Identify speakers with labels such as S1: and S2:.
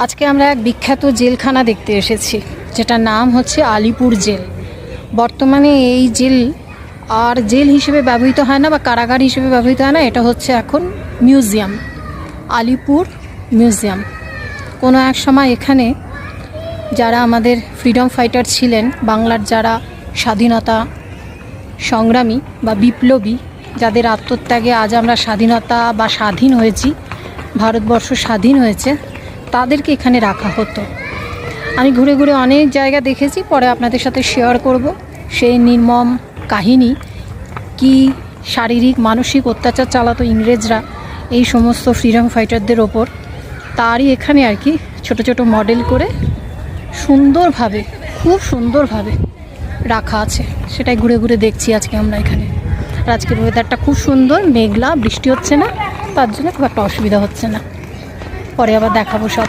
S1: আজকে আমরা এক বিখ্যাত জেলখানা দেখতে এসেছি, যেটার নাম হচ্ছে আলিপুর জেল। বর্তমানে এই জেল আর জেল হিসেবে ব্যবহৃত হয় না বা কারাগার হিসেবে ব্যবহৃত হয় না, এটা হচ্ছে এখন মিউজিয়াম, আলিপুর মিউজিয়াম। কোনো এক সময় এখানে যারা আমাদের ফ্রিডম ফাইটার ছিলেন, বাংলার যারা স্বাধীনতা সংগ্রামী বা বিপ্লবী, যাদের আত্মত্যাগে আজ আমরা স্বাধীনতা বা স্বাধীন হয়েছি, ভারতবর্ষ স্বাধীন হয়েছে, তাদেরকে এখানে রাখা হতো। আমি ঘুরে ঘুরে অনেক জায়গা দেখেছি, পরে আপনাদের সাথে শেয়ার করব সেই নির্মম কাহিনী। কি শারীরিক মানসিক অত্যাচার চালাতো ইংরেজরা এই সমস্ত ফ্রিডম ফাইটারদের ওপর, তারই এখানে আর কি ছোট ছোট মডেল করে সুন্দরভাবে, খুব সুন্দরভাবে রাখা আছে। সেটাই ঘুরে ঘুরে দেখছি আজকে আমরা এখানে। আর আজকের ওয়েদারটা খুব সুন্দর, মেঘলা, বৃষ্টি হচ্ছে না, তার জন্য খুব একটা অসুবিধা হচ্ছে না। পরে আবার দেখাবো সব।